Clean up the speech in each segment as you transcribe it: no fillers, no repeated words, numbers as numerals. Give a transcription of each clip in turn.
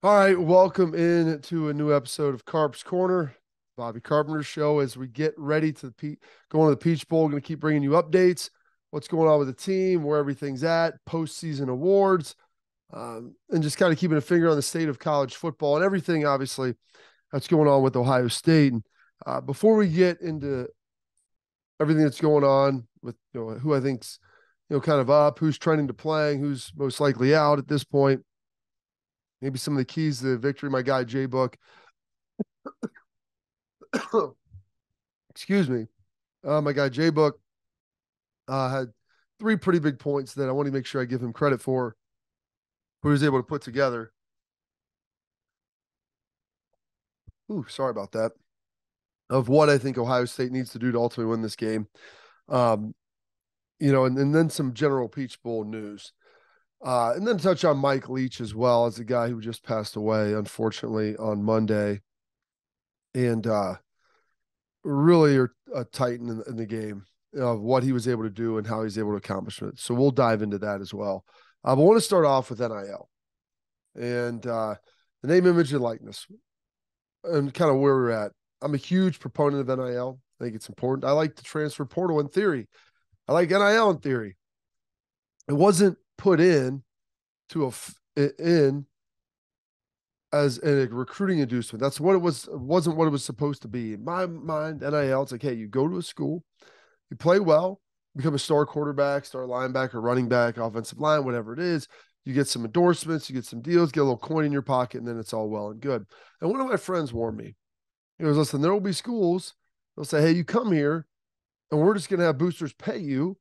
All right, welcome in to a new episode of Carps Corner, Bobby Carpenter's show. As we get ready to go into the Peach Bowl, going to keep bringing you updates, what's going on with the team, where everything's at, postseason awards, and just kind of keeping a finger on the state of college football and everything, obviously, that's going on with Ohio State. And before we get into everything that's going on with who I think's kind of up, who's trending to playing, who's most likely out at this point, maybe some of the keys to the victory, my guy Jay Book. Excuse me. My guy Jay Book had three pretty big points that I want to make sure I give him credit for, who he was able to put together. Ooh, sorry about that. Of what I think Ohio State needs to do to ultimately win this game. Um, and then some general Peach Bowl news. And then touch on Mike Leach as well as a guy who just passed away, unfortunately, on Monday. And really a titan in the game of what he was able to do and how he's able to accomplish it. So we'll dive into that as well. But I want to start off with NIL and the name, image, and likeness and kind of where we're at. I'm a huge proponent of NIL. I think it's important. I like the transfer portal in theory. I like NIL in theory. It wasn't put in as a recruiting inducement. That's what it was. It wasn't what it was supposed to be. In my mind, NIL, it's like, hey, you go to a school, you play well, become a star quarterback, star linebacker, running back, offensive line, whatever it is. You get some endorsements, you get some deals, get a little coin in your pocket, and then it's all well and good. And one of my friends warned me. He goes, listen, there will be schools. They'll say, hey, you come here, and we're just going to have boosters pay you,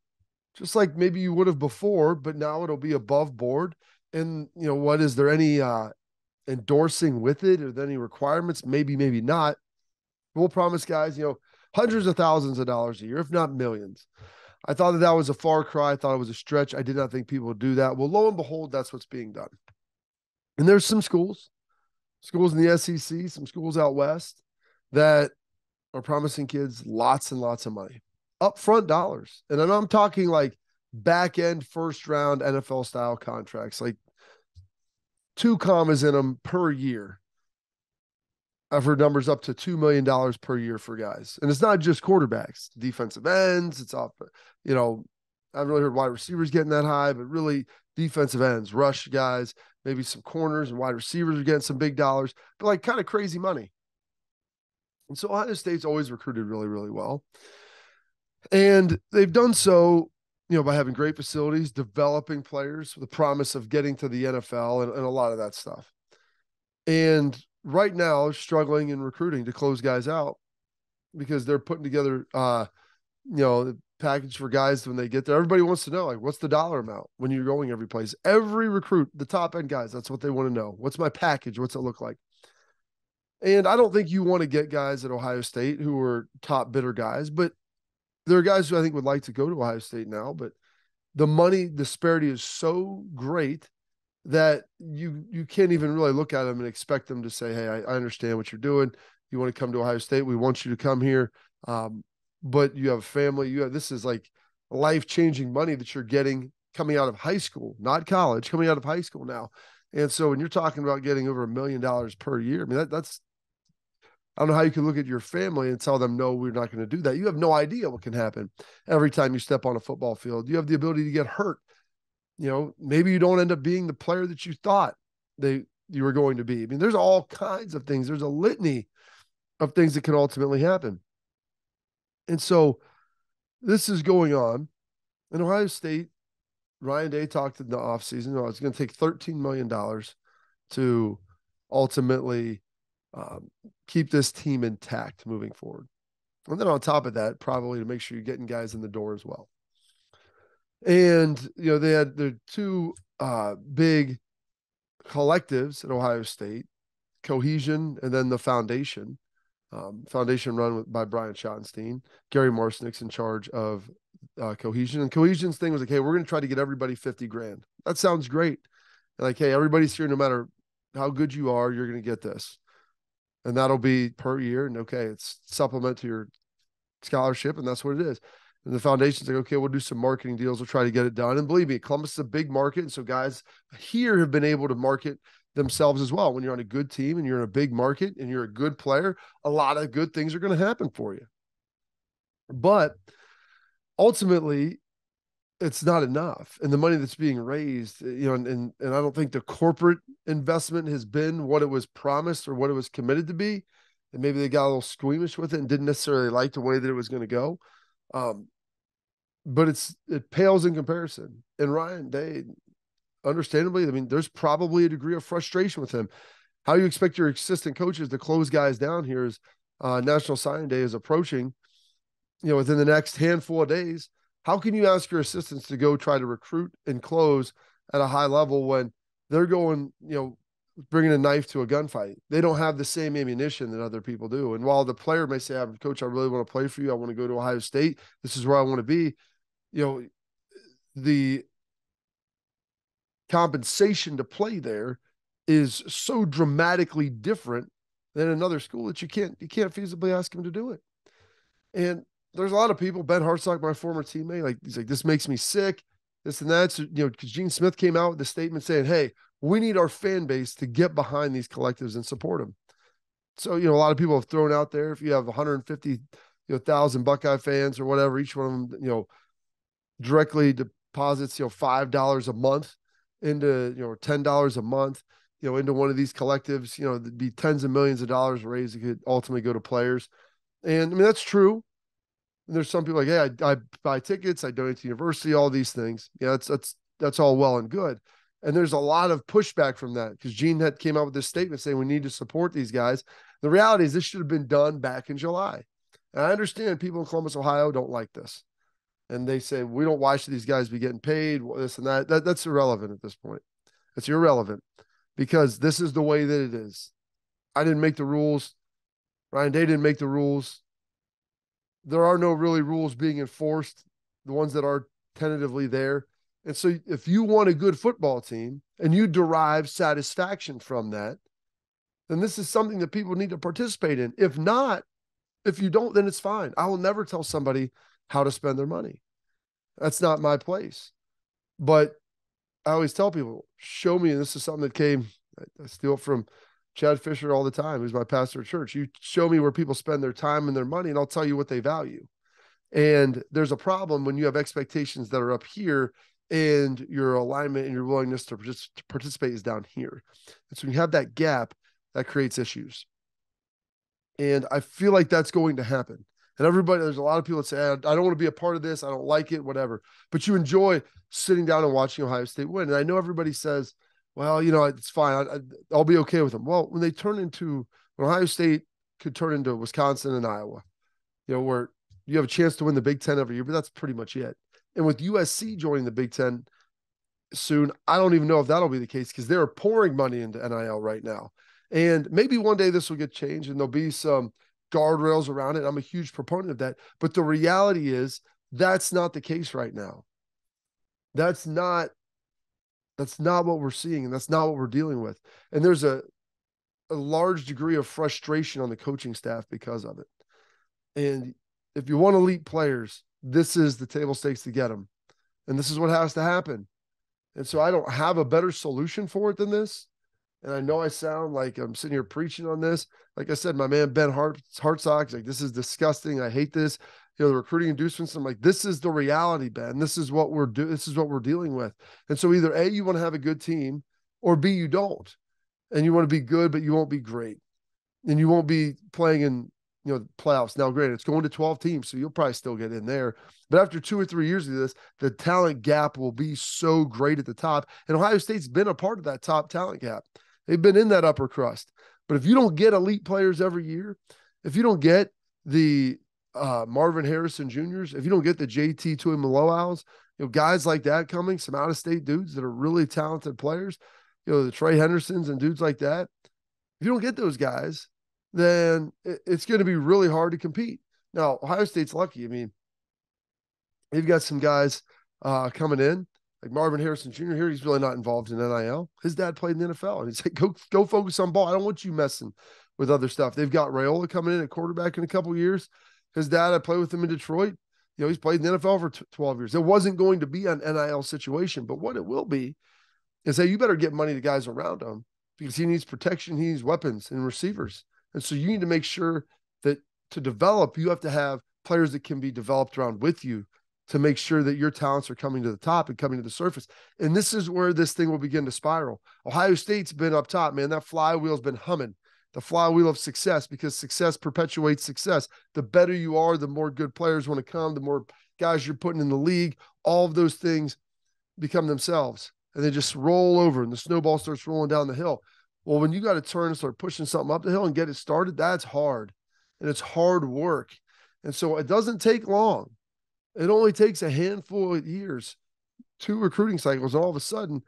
just like maybe you would have before, but now it'll be above board. And, what is there any endorsing with it? Are there any requirements? Maybe, maybe not. We'll promise guys, hundreds of thousands of dollars a year, if not millions. I thought that was a far cry. I thought it was a stretch. I did not think people would do that. Well, lo and behold, that's what's being done. And there's some schools in the SEC, some schools out west that are promising kids lots and lots of money, upfront dollars. And I'm talking like back end first round NFL style contracts, like 2 commas in them per year. I've heard numbers up to $2 million per year for guys. And it's not just quarterbacks, defensive ends. It's off, I haven't really heard wide receivers getting that high, but really defensive ends, rush guys, maybe some corners and wide receivers are getting some big dollars, but like kind of crazy money. And so Ohio State's always recruited really, really well. And they've done so, by having great facilities, developing players with the promise of getting to the NFL and a lot of that stuff. And right now, struggling in recruiting to close guys out because they're putting together, the package for guys when they get there. Everybody wants to know, like, what's the dollar amount when you're going every place? Every recruit, the top end guys, that's what they want to know. What's my package? What's it look like? And I don't think you want to get guys at Ohio State who are top bidder guys, but there are guys who I think would like to go to Ohio State now, but the money disparity is so great that you can't even really look at them and expect them to say, hey, I understand what you're doing. You want to come to Ohio State. We want you to come here. But you have a family. This is like life-changing money that you're getting coming out of high school, not college, coming out of high school now. And so when you're talking about getting over $1 million per year, I mean, that's I don't know how you can look at your family and tell them, no, we're not going to do that. You have no idea what can happen every time you step on a football field. You have the ability to get hurt. Maybe you don't end up being the player that you thought you were going to be. I mean, there's all kinds of things. There's a litany of things that can ultimately happen. And so this is going on. In Ohio State, Ryan Day talked in the offseason, it's going to take $13 million to ultimately keep this team intact moving forward. And then on top of that, probably to make sure you're getting guys in the door as well. And, they had their two big collectives at Ohio State, Cohesion and then the Foundation. Foundation run by Brian Schottenstein. Gary Marsnick's in charge of Cohesion. And Cohesion's thing was like, hey, we're going to try to get everybody 50 grand. That sounds great. Like, hey, everybody's here no matter how good you are, you're going to get this. And that'll be per year. And okay, it's supplement to your scholarship, and that's what it is. And the foundation's like, okay, we'll do some marketing deals. We'll try to get it done. And believe me, Columbus is a big market. And so guys here have been able to market themselves as well. When you're on a good team and you're in a big market and you're a good player, a lot of good things are going to happen for you. But ultimately, it's not enough. And the money that's being raised, and I don't think the corporate investment has been what it was promised or what it was committed to be. And maybe they got a little squeamish with it and didn't necessarily like the way that it was going to go. But it pales in comparison. And Ryan, they understandably, I mean, there's probably a degree of frustration with him. How you expect your assistant coaches to close guys down here as National Signing Day is approaching, within the next handful of days. How can you ask your assistants to go try to recruit and close at a high level when they're going, bringing a knife to a gunfight? They don't have the same ammunition that other people do. And while the player may say, Coach, I really want to play for you. I want to go to Ohio State. This is where I want to be. The compensation to play there is so dramatically different than another school that you can't feasibly ask him to do it. And there's a lot of people, Ben Hartsock, my former teammate, he's like, this makes me sick, this and that. So, because Gene Smith came out with the statement saying, hey, we need our fan base to get behind these collectives and support them. So, a lot of people have thrown out there, if you have 150,000 Buckeye fans or whatever, each one of them, directly deposits, $5 a month into, $10 a month, into one of these collectives, there'd be tens of millions of dollars raised that could ultimately go to players. And I mean, that's true. And there's some people like, hey, I buy tickets, I donate to the university, all these things. Yeah, that's all well and good. And there's a lot of pushback from that because Gene had came out with this statement saying we need to support these guys. The reality is this should have been done back in July. And I understand people in Columbus, Ohio don't like this. And they say, why should these guys be getting paid? This and that. That's irrelevant at this point. It's irrelevant because this is the way that it is. I didn't make the rules. Ryan Day didn't make the rules. There are no really rules being enforced, the ones that are tentatively there. And so if you want a good football team and you derive satisfaction from that, then this is something that people need to participate in. If not, if you don't, then it's fine. I will never tell somebody how to spend their money. That's not my place. But I always tell people, show me, and this is something that came, I steal it from Chad Fisher all the time, who's my pastor at church. You show me where people spend their time and their money, and I'll tell you what they value. And there's a problem when you have expectations that are up here and your alignment and your willingness to participate is down here. And so when you have that gap, that creates issues. And I feel like that's going to happen. And there's a lot of people that say, I don't want to be a part of this. I don't like it, whatever. But you enjoy sitting down and watching Ohio State win. And I know everybody says, well, it's fine. I'll be okay with them. Well, when Ohio State could turn into Wisconsin and Iowa, where you have a chance to win the Big Ten every year, but that's pretty much it. And with USC joining the Big Ten soon, I don't even know if that'll be the case because they're pouring money into NIL right now. And maybe one day this will get changed and there'll be some guardrails around it. I'm a huge proponent of that. But the reality is that's not the case right now. That's not what we're seeing, and that's not what we're dealing with. And there's a large degree of frustration on the coaching staff because of it. And if you want elite players, this is the table stakes to get them. And this is what has to happen. And so I don't have a better solution for it than this. And I know I sound like I'm sitting here preaching on this. Like I said, my man Ben Hartsock is like, this is disgusting. I hate this. The recruiting inducements. I'm like, this is the reality, Ben. This is what we're doing. This is what we're dealing with. And so either A, you want to have a good team, or B, you don't. And you want to be good, but you won't be great. And you won't be playing in, playoffs. Now, granted, it's going to 12 teams, so you'll probably still get in there. But after 2 or 3 years of this, the talent gap will be so great at the top. And Ohio State's been a part of that top talent gap. They've been in that upper crust. But if you don't get elite players every year, if you don't get the Marvin Harrison Juniors, if you don't get the JT Tuimoloau's, guys like that coming, some out-of-state dudes that are really talented players, the Trey Hendersons and dudes like that, if you don't get those guys, then it's going to be really hard to compete. Now, Ohio State's lucky. I mean, they've got some guys coming in, like Marvin Harrison Jr. here. He's really not involved in NIL. His dad played in the NFL, and he's like, go focus on ball. I don't want you messing with other stuff. They've got Raiola coming in at quarterback in a couple of years. His dad, I played with him in Detroit. He's played in the NFL for 12 years. It wasn't going to be an NIL situation, but what it will be is, hey, you better get money to guys around him because he needs protection, he needs weapons and receivers. And so you need to make sure that to develop, you have to have players that can be developed around with you to make sure that your talents are coming to the top and coming to the surface. And this is where this thing will begin to spiral. Ohio State's been up top, man. That flywheel's been humming, the flywheel of success, because success perpetuates success. The better you are, the more good players want to come, the more guys you're putting in the league. All of those things become themselves, and they just roll over, and the snowball starts rolling down the hill. Well, when you got to turn and start pushing something up the hill and get it started, that's hard, and it's hard work. And so it doesn't take long. It only takes a handful of years, 2 recruiting cycles, and all of a sudden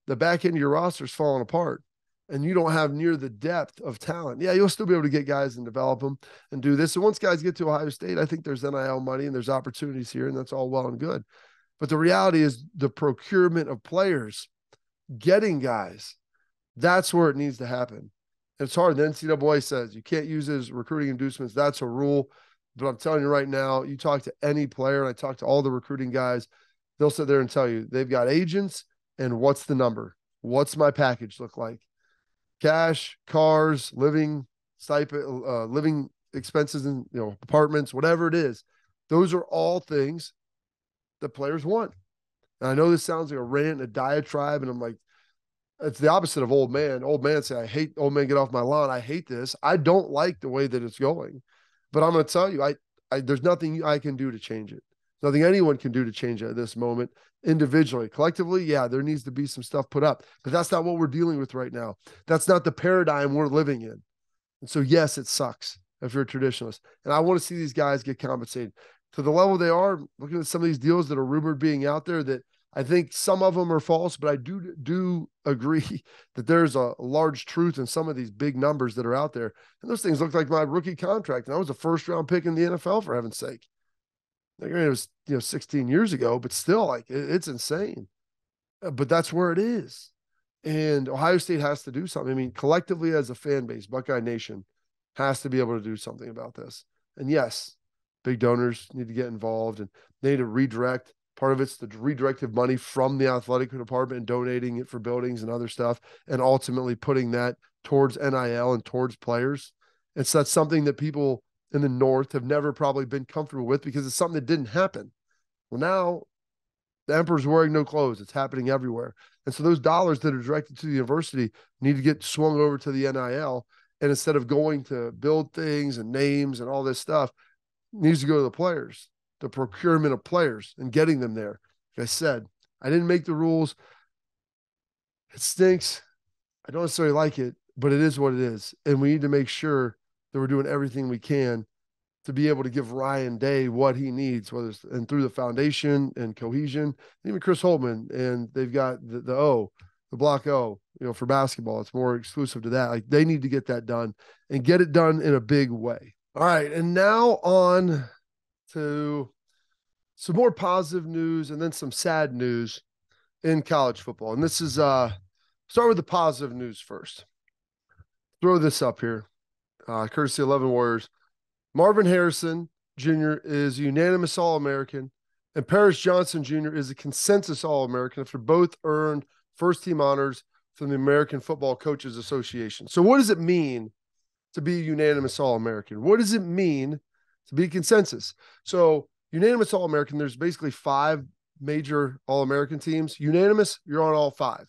the back end of your roster is falling apart and you don't have near the depth of talent. Yeah, you'll still be able to get guys and develop them and do this. And once guys get to Ohio State, I think there's NIL money and there's opportunities here, and that's all well and good. But the reality is the procurement of players, getting guys, that's where it needs to happen. It's hard. The NCAA says you can't use it as recruiting inducements. That's a rule. But I'm telling you right now, you talk to any player, and I talk to all the recruiting guys, they'll sit there and tell you they've got agents, and what's the number? What's my package look like? Cash, cars, living stipend, living expenses, and apartments, whatever it is. Those are all things that players want. And I know this sounds like a rant, a diatribe, and I'm like, it's the opposite of old man. Old man say, I hate, old man, get off my lawn. I hate this. I don't like the way that it's going. But I'm going to tell you, there's nothing I can do to change it. Nothing anyone can do to change it at this moment individually. Collectively, yeah, there needs to be some stuff put up. But that's not what we're dealing with right now. That's not the paradigm we're living in. And so, yes, it sucks if you're a traditionalist. And I want to see these guys get compensated to the level they are. Looking at some of these deals that are rumored being out there, that I think some of them are false, but I do agree that there's a large truth in some of these big numbers that are out there. And those things look like my rookie contract. And I was a first-round pick in the NFL, for heaven's sake. Like, it was 16 years ago, but still, like, it's insane. But that's where it is. And Ohio State has to do something. I mean, collectively as a fan base, Buckeye Nation has to be able to do something about this. And yes, big donors need to get involved, and they need to redirect. Part of it's the redirective money from the athletic department and donating it for buildings and other stuff, and ultimately putting that towards NIL and towards players. And so that's something that people in the North have never probably been comfortable with, because it's something that didn't happen. Well, now the emperor's wearing no clothes. It's happening everywhere. And so those dollars that are directed to the university need to get swung over to the NIL. And instead of going to build things and names and all this stuff, it needs to go to the players, the procurement of players and getting them there. Like I said, I didn't make the rules. It stinks. I don't necessarily like it, but it is what it is. And we need to make sure that we're doing everything we can to be able to give Ryan Day what he needs, whether it's and through the foundation and cohesion, and even Chris Holtman. And they've got the block O, for basketball. It's more exclusive to that. Like, they need to get that done and get it done in a big way. All right. And now on to some more positive news and then some sad news in college football. And this is, start with the positive news first. Throw this up here. Courtesy 11 Warriors. Marvin Harrison Jr. is a unanimous All-American, and Paris Johnson Jr. is a consensus All-American after both earned first-team honors from the American Football Coaches Association. So what does it mean to be a unanimous All-American? What does it mean to be a consensus? So unanimous All-American, there's basically 5 major All-American teams. Unanimous, you're on all 5.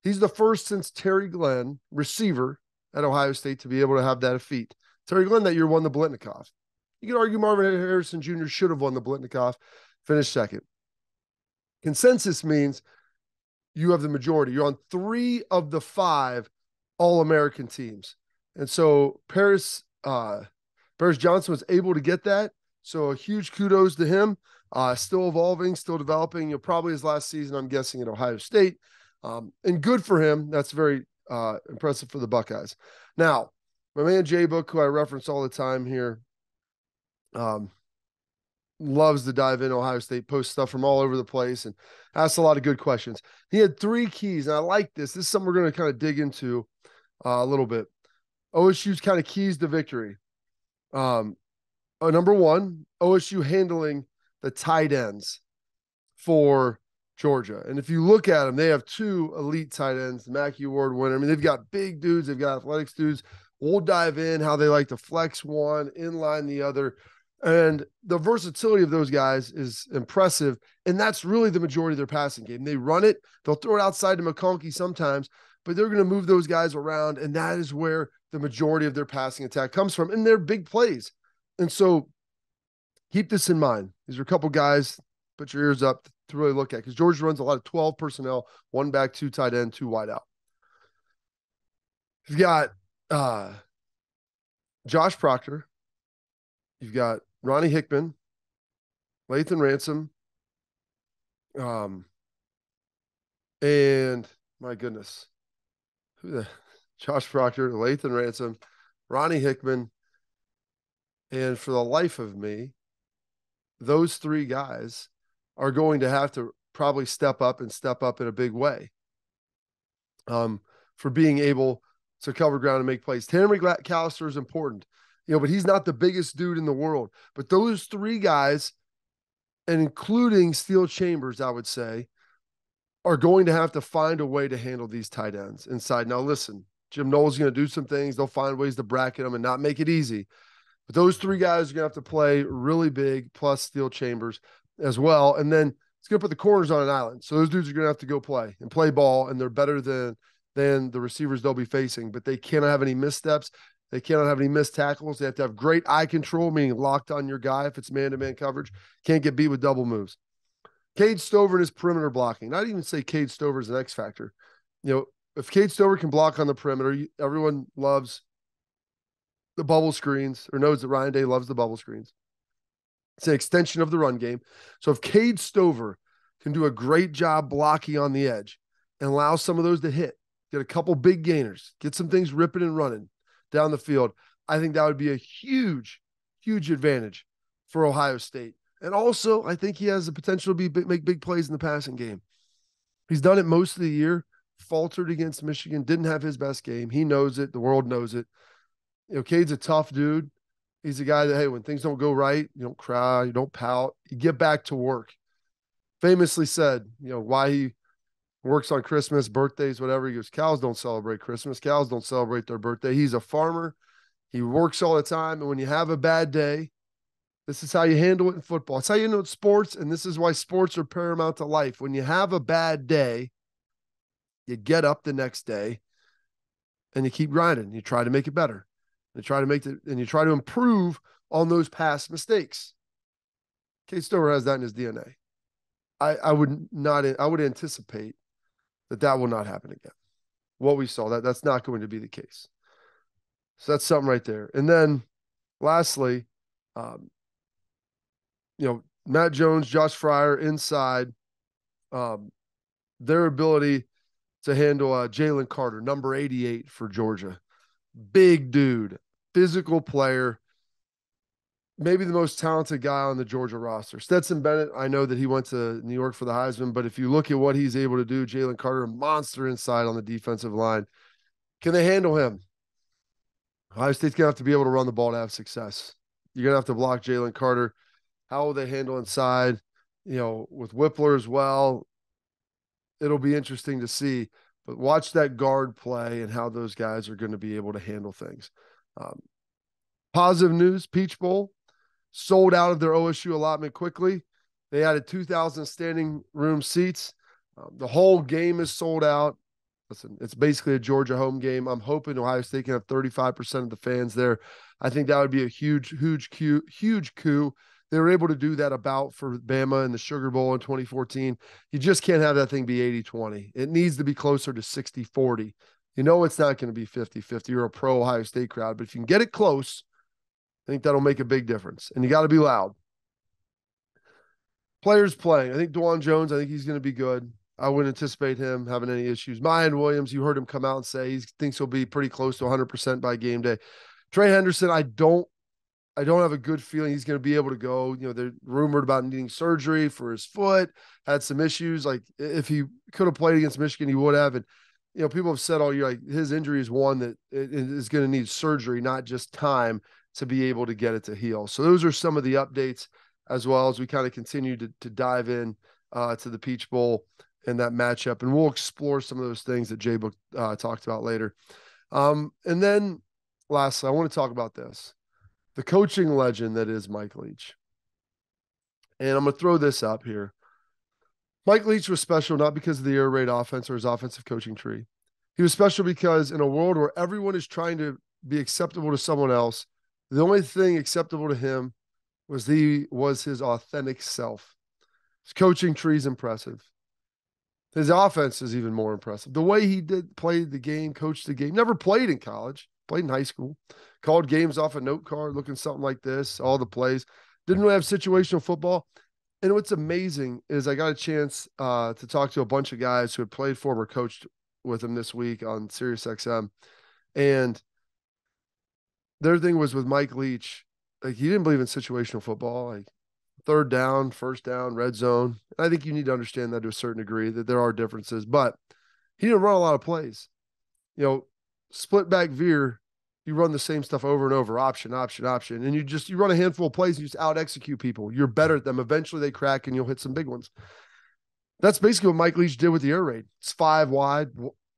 He's the first since Terry Glenn, receiver at Ohio State, to be able to have that feat. Terry Glenn that year won the Blitnikoff. You could argue Marvin Harrison Jr. should have won the Blitnikoff, finished second. Consensus means you have the majority. You're on 3 of the 5 All-American teams. And so Paris Johnson was able to get that. So a huge kudos to him. Still evolving, still developing. Probably his last season, I'm guessing, at Ohio State. And good for him. That's very impressive for the Buckeyes. Now, my man J-Book, who I reference all the time here, loves to dive in Ohio State, posts stuff from all over the place, and asks a lot of good questions. He had 3 keys, and I like this. This is something we're going to kind of dig into a little bit. OSU's kind of keys to victory. Number 1, OSU handling the tight ends for Georgia. And if you look at them, they have two elite tight ends, the Mackey Award winner. I mean, they've got big dudes, they've got athletics dudes. We'll dive in how they like to flex one, inline the other. And the versatility of those guys is impressive. And that's really the majority of their passing game. They run it, they'll throw it outside to McConkey sometimes, but they're going to move those guys around. And that is where the majority of their passing attack comes from. And they're big plays. And so keep this in mind. These are a couple guys, put your ears up to really look at, because Georgia runs a lot of 12 personnel, one back, two tight end, two wide out. You've got Josh Proctor. You've got Ronnie Hickman, Lathan Ransom, and my goodness, Josh Proctor, Lathan Ransom, Ronnie Hickman, and for the life of me, those three guys are going to have to probably step up in a big way for being able to cover ground and make plays. Tanner McAllister is important, but he's not the biggest dude in the world. But those three guys, and including Steel Chambers, I would say, are going to have to find a way to handle these tight ends inside. Now, listen, Jim Knowles is going to do some things. They'll find ways to bracket them and not make it easy. But those three guys are going to have to play really big, plus Steel Chambers as well. And then it's going to put the corners on an island. So those dudes are going to have to go play and play ball, and they're better than the receivers they'll be facing. But they cannot have any missteps. They cannot have any missed tackles. They have to have great eye control, meaning locked on your guy if it's man-to-man coverage. Can't get beat with double moves. Cade Stover and his perimeter blocking. Not even say Cade Stover is an X factor. If Cade Stover can block on the perimeter, everyone loves the bubble screens, or knows that Ryan Day loves the bubble screens. It's an extension of the run game. So if Cade Stover can do a great job blocking on the edge and allow some of those to hit, get a couple big gainers, get some things ripping and running down the field, I think that would be a huge, huge advantage for Ohio State. And also, I think he has the potential to make big plays in the passing game. He's done it most of the year, faltered against Michigan, didn't have his best game. He knows it. The world knows it. Cade's a tough dude. He's a guy that, hey, when things don't go right, you don't cry, you don't pout, you get back to work. Famously said, why he works on Christmas, birthdays, whatever. He goes, cows don't celebrate Christmas. Cows don't celebrate their birthday. He's a farmer. He works all the time. And when you have a bad day, this is how you handle it in football. It's how you handle it in sports. And this is why sports are paramount to life. When you have a bad day, you get up the next day and you keep grinding. You try to make it better. You try to improve on those past mistakes. Cade Stover has that in his DNA. I would anticipate that will not happen again. What we saw, that's not going to be the case. So that's something right there. And then lastly, Matt Jones, Josh Fryer inside, their ability to handle Jalen Carter, number 88 for Georgia. Big dude, physical player, maybe the most talented guy on the Georgia roster. Stetson Bennett, I know that he went to New York for the Heisman, but if you look at what he's able to do, Jalen Carter, a monster inside on the defensive line. Can they handle him? Ohio State's going to have to be able to run the ball to have success. You're going to have to block Jalen Carter. How will they handle inside? With Whippler as well, it'll be interesting to see. But watch that guard play and how those guys are going to be able to handle things. Positive news, Peach Bowl sold out of their OSU allotment quickly. They added 2,000 standing room seats. The whole game is sold out. Listen, it's basically a Georgia home game. I'm hoping Ohio State can have 35% of the fans there. I think that would be a huge coup. They were able to do that for Bama in the Sugar Bowl in 2014. You just can't have that thing be 80-20. It needs to be closer to 60-40. It's not going to be 50-50 or a pro Ohio State crowd, but if you can get it close, I think that'll make a big difference. And you got to be loud. Players playing. I think DeJuan Jones, I think he's going to be good. I wouldn't anticipate him having any issues. Mayan Williams, you heard him come out and say he thinks he'll be pretty close to 100% by game day. Trey Henderson, I don't have a good feeling he's going to be able to go. They're rumored about needing surgery for his foot, had some issues. Like if he could have played against Michigan, he would have. And, people have said all year, like his injury is one that is going to need surgery, not just time to be able to get it to heal. So those are some of the updates as well as we kind of continue to dive in to the Peach Bowl and that matchup. And we'll explore some of those things that Jay Book talked about later. And then lastly, I want to talk about this, the coaching legend that is Mike Leach. And I'm going to throw this up here. Mike Leach was special not because of the air raid offense or his offensive coaching tree. He was special because in a world where everyone is trying to be acceptable to someone else, the only thing acceptable to him was his authentic self. His coaching tree is impressive. His offense is even more impressive. The way he played the game, coached the game, never played in college, played in high school, called games off a note card, looking something like this, all the plays. Didn't really have situational football. And what's amazing is I got a chance to talk to a bunch of guys who had played for or coached with him this week on SiriusXM. And their thing was with Mike Leach, like he didn't believe in situational football, like third down, first down, red zone. I think you need to understand that to a certain degree that there are differences, but he didn't run a lot of plays. Split back veer, you run the same stuff over and over, option, and you run a handful of plays and you just out execute people. You're better at them. Eventually they crack and you'll hit some big ones. That's basically what Mike Leach did with the air raid. It's 5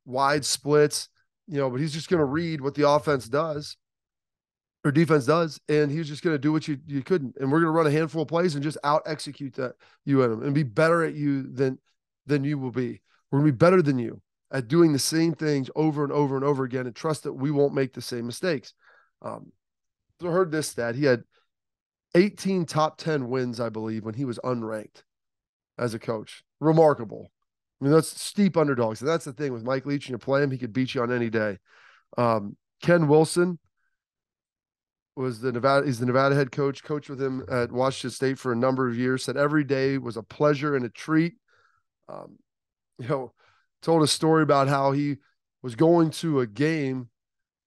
wide splits, but he's just going to read what the offense does or defense does, and he was just going to do what you couldn't. And we're going to run a handful of plays and just out execute that you at him and be better at you than you will be. We're going to be better than you at doing the same things over and over and over again, and trust that we won't make the same mistakes. So I heard this stat. He had 18 top 10 wins, I believe, when he was unranked as a coach. Remarkable. I mean, that's steep underdogs. And that's the thing with Mike Leach, and you play him, he could beat you on any day. Ken Wilson he's the Nevada head coached with him at Washington State for a number of years, said every day was a pleasure and a treat. Told a story about how he was going to a game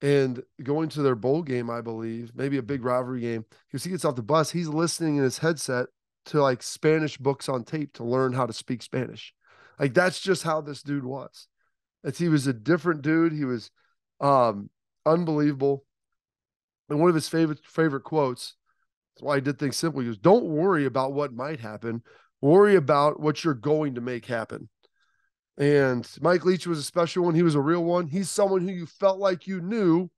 and going to their bowl game, I believe, maybe a big rivalry game, because he gets off the bus, he's listening in his headset to like Spanish books on tape to learn how to speak Spanish. Like that's just how this dude was. He was a different dude. He was unbelievable. And one of his favorite quotes, that's why he did things simple. He goes, "Don't worry about what might happen. Worry about what you're going to make happen." And Mike Leach was a special one. He was a real one. He's someone who you felt like you knew,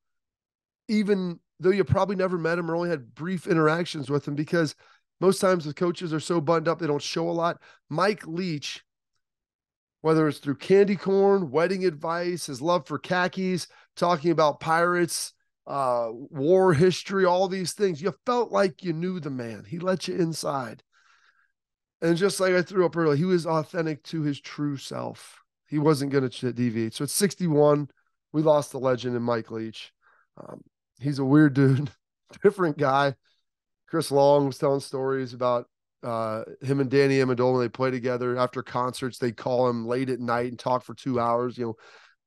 even though you probably never met him or only had brief interactions with him, because most times the coaches are so buttoned up, they don't show a lot. Mike Leach, whether it's through candy corn, wedding advice, his love for khakis, talking about pirates, war history, all these things, you felt like you knew the man. He let you inside. And just like I threw up earlier, he was authentic to his true self. He wasn't going to deviate. So at 61, we lost the legend in Mike Leach. He's a weird dude, different guy. Chris Long was telling stories about him and Danny Amendola when they play together. After concerts, they call him late at night and talk for 2 hours.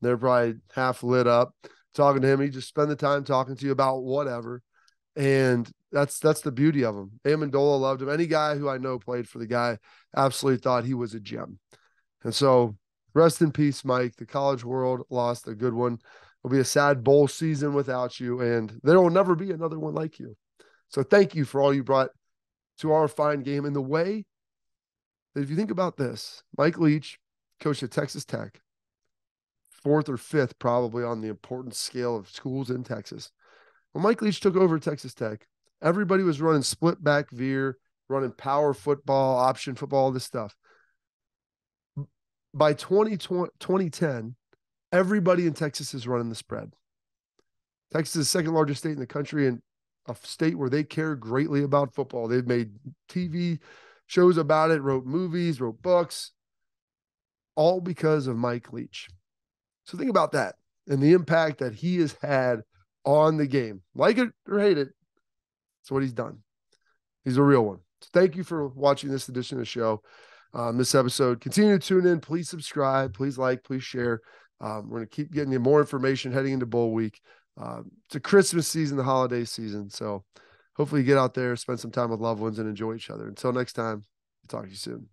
They're probably half lit up talking to him. He just spend the time talking to you about whatever. And that's the beauty of him. Amendola loved him. Any guy who I know played for the guy absolutely thought he was a gem. And so rest in peace, Mike. The college world lost a good one. It'll be a sad bowl season without you, and there will never be another one like you. So thank you for all you brought to our fine game. And the way that, if you think about this, Mike Leach coached at Texas Tech, 4th or 5th probably on the importance scale of schools in Texas. When Mike Leach took over Texas Tech, everybody was running split back veer, running power football, option football, all this stuff. By 2010, everybody in Texas is running the spread. Texas is the second largest state in the country, and a state where they care greatly about football. They've made TV shows about it, wrote movies, wrote books, all because of Mike Leach. So think about that and the impact that he has had on the game. Like it or hate it, that's what he's done. He's a real one. So thank you for watching this edition of the show. This episode. Continue to tune in. Please subscribe. Please like. Please share. We're going to keep getting you more information heading into bowl week. It's a Christmas season, the holiday season. So hopefully you get out there, spend some time with loved ones, and enjoy each other. Until next time, talk to you soon.